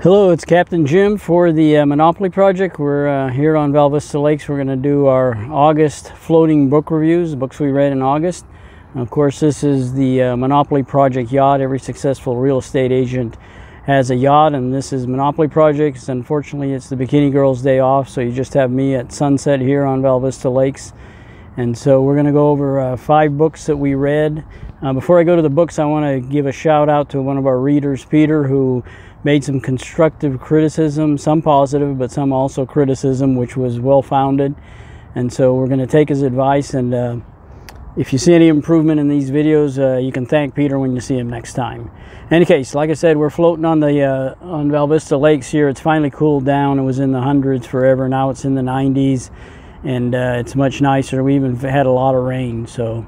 Hello, it's Captain Jim for the Monopoly Project. We're here on Val Vista Lakes. We're going to do our August floating book reviews, the books we read in August. Of course, this is the Monopoly Project yacht. Every successful real estate agent has a yacht, and this is Monopoly Project. Unfortunately, it's the Bikini Girls' day off, so you just have me at sunset here on Val Vista Lakes. And so we're going to go over 5 books that we read. Before I go to the books, I want to give a shout out to one of our readers, Peter, who made some constructive criticism, some positive, but some also criticism, which was well-founded. And so we're going to take his advice, and if you see any improvement in these videos, you can thank Peter when you see him next time. In any case, like I said, we're floating on the on Val Vista Lakes here. It's finally cooled down. It was in the hundreds forever. Now it's in the 90s, and it's much nicer. We even had a lot of rain. So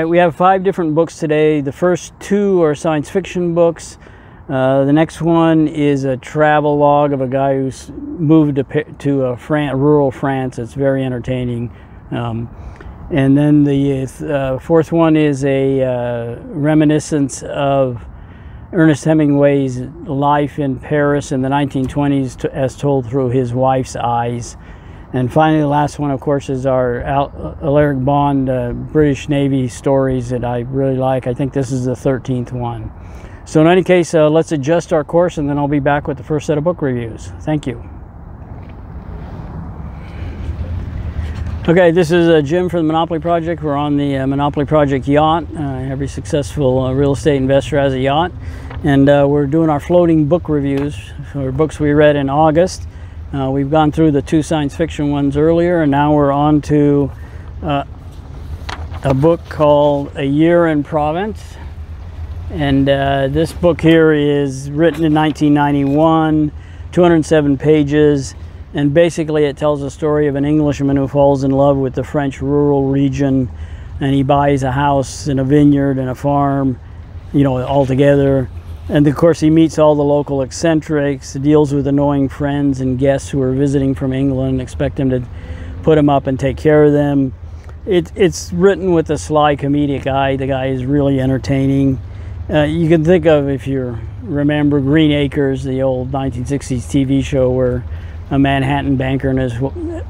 we have 5 different books today. The first 2 are science fiction books. The next one is a travel log of a guy who's moved to rural France. It's very entertaining. And then the fourth one is a reminiscence of Ernest Hemingway's life in Paris in the 1920s as told through his wife's eyes. And finally, the last one, of course, is our Alaric Bond British Navy stories that I really like. I think this is the 13th one. So in any case, let's adjust our course, and then I'll be back with the first set of book reviews. Thank you. Okay, this is Jim for the Monopoly Project. We're on the Monopoly Project yacht. Every successful real estate investor has a yacht. And we're doing our floating book reviews for books we read in August. We've gone through the 2 science fiction ones earlier, and now we're on to a book called A Year in Provence. And this book here is written in 1991, 207 pages, and basically it tells the story of an Englishman who falls in love with the French rural region, and he buys a house and a vineyard and a farm, you know, all together. And of course he meets all the local eccentrics, deals with annoying friends and guests who are visiting from England, expect him to put him up and take care of them. It's written with a sly comedic eye. The guy is really entertaining. You can think of, if you remember, Green Acres, the old 1960s TV show where a Manhattan banker and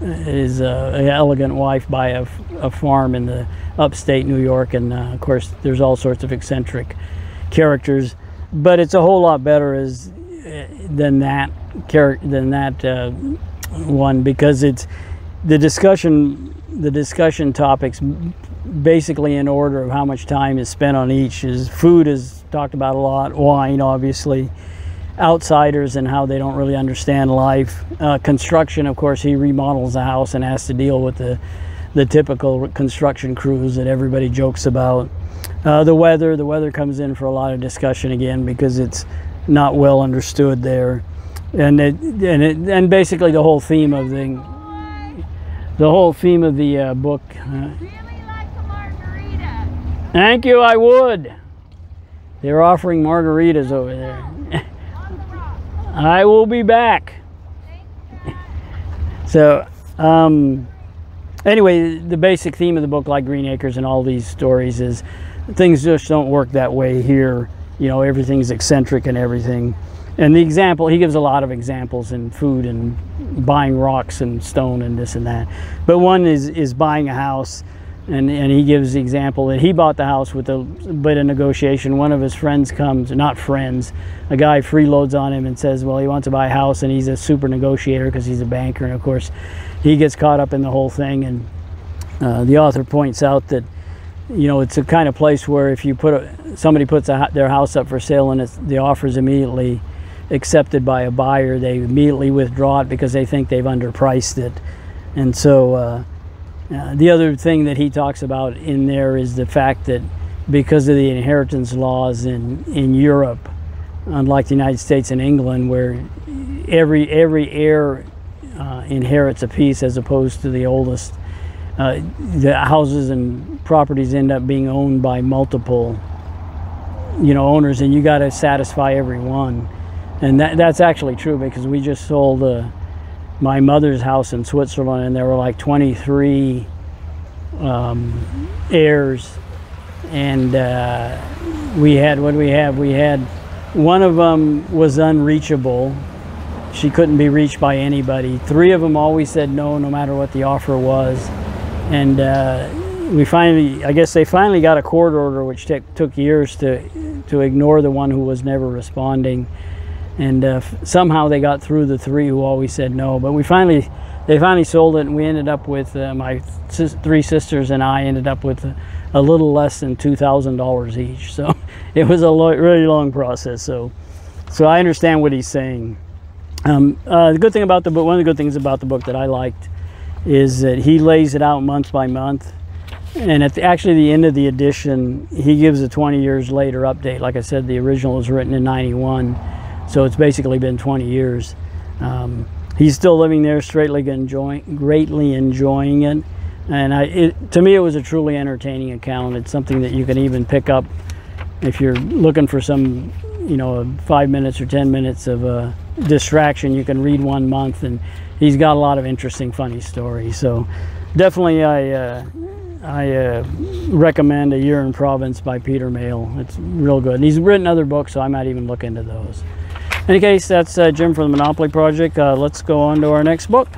his elegant wife buy a farm in the upstate New York, and of course there's all sorts of eccentric characters, but it's a whole lot better than that one, because it's the discussion topics basically in order of how much time is spent on each. Is food is talked about a lot, wine obviously, outsiders and how they don't really understand life, construction, of course he remodels a house and has to deal with the typical construction crews that everybody jokes about. The weather comes in for a lot of discussion again, because it's not well understood there, and basically the whole theme of the book. Thank you, I would. They're offering margaritas over there. I will be back. So, anyway, the basic theme of the book, like Green Acres and all these stories, is things just don't work that way here. You know, everything's eccentric and everything. And the example, he gives a lot of examples in food and buying rocks and stone and this and that. But one is buying a house. And he gives the example that he bought the house with a bit of negotiation. One of his friends comes, not friends, a guy freeloads on him and says, well, he wants to buy a house, and he's a super negotiator because he's a banker. And of course, he gets caught up in the whole thing. And the author points out that, you know, it's a kind of place where if you somebody puts their house up for sale and the offer is immediately accepted by a buyer, they immediately withdraw it because they think they've underpriced it. And so the other thing that he talks about in there is the fact that because of the inheritance laws in Europe, unlike the United States and England, where every heir inherits a piece as opposed to the oldest, the houses and properties end up being owned by multiple, you know, owners, and you got to satisfy every one. And that's actually true, because we just sold my mother's house in Switzerland, and there were like 23 heirs, and we had, what do we have? We had One of them was unreachable. She couldn't be reached by anybody. 3 of them always said no, no matter what the offer was. And we finally, I guess they finally got a court order, which took years to ignore the one who was never responding. And somehow they got through the 3 who always said no. But they finally sold it, and we ended up with, my 3 sisters and I ended up with a little less than $2,000 each. So it was a really long process. So I understand what he's saying. The good thing about the book, one of the good things about the book that I liked, is that he lays it out month by month. And at actually the end of the edition, he gives a 20 years later update. Like I said, the original was written in '91, so it's basically been 20 years. He's still living there, greatly enjoying it. And to me, it was a truly entertaining account. It's something that you can even pick up if you're looking for some, 5 minutes or 10 minutes of distraction. You can read 1 month, and he's got a lot of interesting, funny stories. So definitely I recommend A Year in Provence by Peter Mayle. It's real good. And he's written other books, so I might even look into those. In any case, that's Jim from the Monopoly Project. Let's go on to our next book.